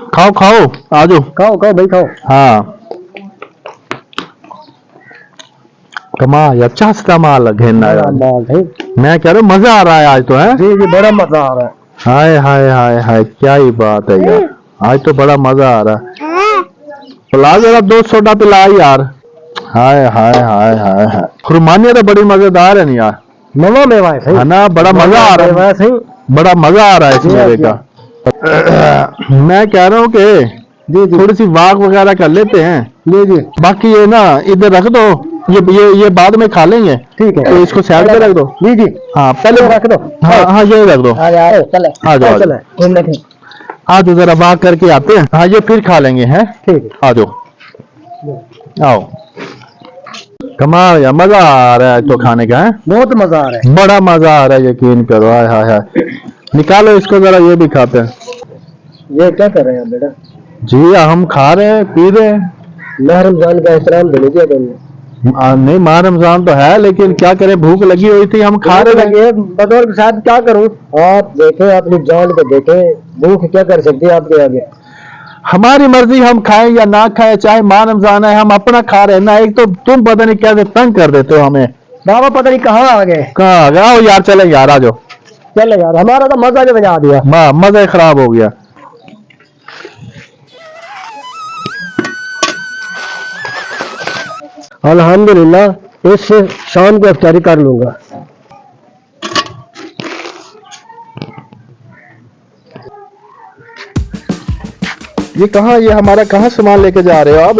खाओ खाओ, आ जाओ। खाओ खाओ भाई खाओ। हाँ कमाल, अच्छा सा माल घेरना है। माल है। मैं कह रहा हूँ मजा आ रहा है आज तो है। जी जी बड़ा मजा आ रहा है। हाय हाय हाय हाय, क्या ही बात है यार, आज तो बड़ा मजा आ रहा है। पिला जरा 2 सोडा पिला यार। हाय हाय हाय हाय हाय, खुरमानिया तो बड़ी मजेदार है नहीं यार। नवा मेवा है सही है ना, बड़ा मजा आ रहा है, सही। बड़ा मजा आ रहा है इस मेवे का। मैं कह रहा हूँ कि जी जी थोड़ी सी वाक वगैरह कर लेते हैं। जी जी बाकी ये ना इधर रख दो, ये बाद में खा लेंगे। ठीक है, तो इसको साइड पे रख दो। जी जी हाँ पहले रख दो। हाँ हाँ ये रख दो। आ जाओ चले, आ जाओ चले घूमने के। आ जाओ, जरा वाक करके आते हैं। हाँ ये फिर खा लेंगे हैं। ठीक है आ जाओ, आओ। कमाल यार, मजा आ रहा है तो खाने का है। बहुत मजा आ रहा है। बड़ा मजा आ रहा है, यकीन करो। हाय हाय हाय, निकालो इसको जरा, ये भी खाते हैं। ये क्या कर रहे हैं बेटा? जी हम खा रहे हैं, पी रहे हैं। माह रमजान का एहतराम नहीं किया तुमने? नहीं माह रमजान तो है, लेकिन क्या करें, भूख लगी हुई थी, हम खा रहे थे। बतौर साहब क्या करूं? आप देखें, अपनी जान को देखें, भूख क्या कर सकती है आपके आगे? हमारी मर्जी, हम खाएं या ना खाएं, चाहे माह रमजान है, हम अपना खा रहे हैं ना। एक तो तुम पता नहीं कैसे तंग कर देते हो हमें। बाबा पता नहीं कहाँ आ गए। कहाँ आ गए? आओ यार, चले यार, आ जाओ। चले यार, हमारा तो मजा जो बजा दिया। मजा ही खराब हो गया। अल्हम्दुलिल्लाह, इस शाम को इफ्तारी कर लूंगा। ये कहाँ, ये हमारा कहाँ सामान लेके जा रहे हो अब?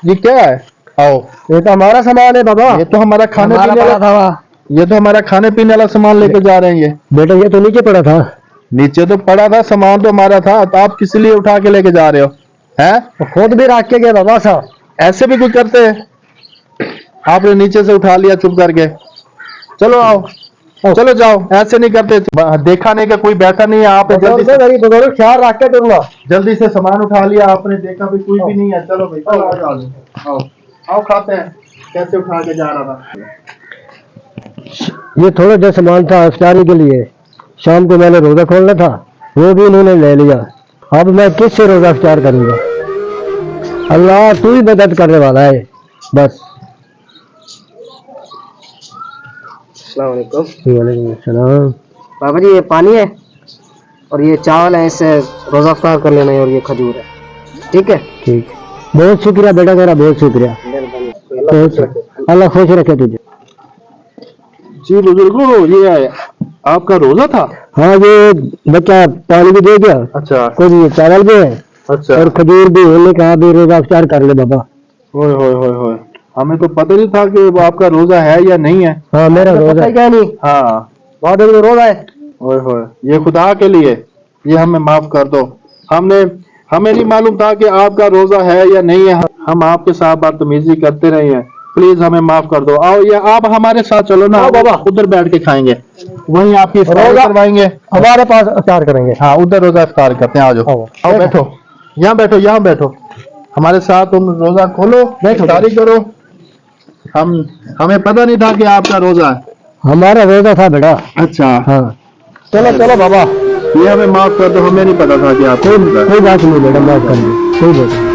ये क्या है? आओ, ये तो हमारा सामान है बाबा। ये तो हमारा खाने पीने वाला था। ये तो हमारा खाने पीने वाला सामान लेके जा रहे हैं ये। बेटा ये तो नीचे पड़ा था। नीचे तो पड़ा था, सामान तो हमारा था, तो आप किस लिए उठा के लेके जा रहे हो? हैं? तो खुद भी रख के गए बाबा साहब। ऐसे भी कुछ करते हैं? आपने नीचे से उठा लिया चुप करके। चलो आओ, चलो जाओ, ऐसे नहीं करते। देखा नहीं का कोई बैठा नहीं है, आप ख्याल रख के दूंगा। जल्दी से सामान उठा लिया आपने, देखा भी कोई भी नहीं है। चलो भाई, चलो आओ आओ, खाते हैं। कैसे उठा के जा रहा था? ये थोड़ा जो सामान था इफ्तारी के लिए, शाम को मैंने रोजा खोलना था, वो भी इन्होंने ले लिया। अब मैं किससे रोजा इफ्तार करूंगा? अल्लाह तू ही मदद करने वाला है बस। वालेकुम सलाम। बाबा जी ये पानी है और ये चावल है, इससे रोजा इफ्तार कर लेना है, और ये खजूर है। ठीक है? ठीक, बहुत शुक्रिया बेटा तेरा, बहुत शुक्रिया। अल्लाह खुश रखे तुझे। जी बुजुर्गो, ये आपका रोजा था? हाँ ये बच्चा पानी भी दे गया। अच्छा, कुछ ये चावल भी है। अच्छा, और खजूर भी। उन्होंने कहा भी रोजा इफ्तार कर ले बाबा। होय होय होय होय, हमें तो पता नहीं था कि वो आपका रोजा है या नहीं है। हाँ मेरा रोजा है। क्या नहीं? हाँ बहुत रोजा है। होय होय, ये खुदा के लिए, ये हमें माफ कर दो। हमें नहीं मालूम था कि आपका रोजा है या नहीं है। हम आपके साथ बदतमीजी करते रहे हैं, प्लीज हमें माफ कर दो। आओ, ये आप हमारे साथ चलो ना बाबा, उधर बैठ के खाएंगे, वहीं आपकी इफ्तार करवाएंगे। हमारे पास इफ्तार करेंगे। हाँ उधर रोजा इफ्तार करते हैं। आ जाओ, आओ बैठो, यहाँ बैठो, यहाँ बैठो हमारे साथ। तुम रोजा खोलो, इफ्तारी करो। हमें पता नहीं था कि आपका रोजा है। हमारा रोजा था बेटा। अच्छा हाँ चलो चलो बाबा, ये हमें माफ कर दो, हमें नहीं पता था कि आप। कोई बात नहीं बेटा, माफ कर दो, कोई बात नहीं।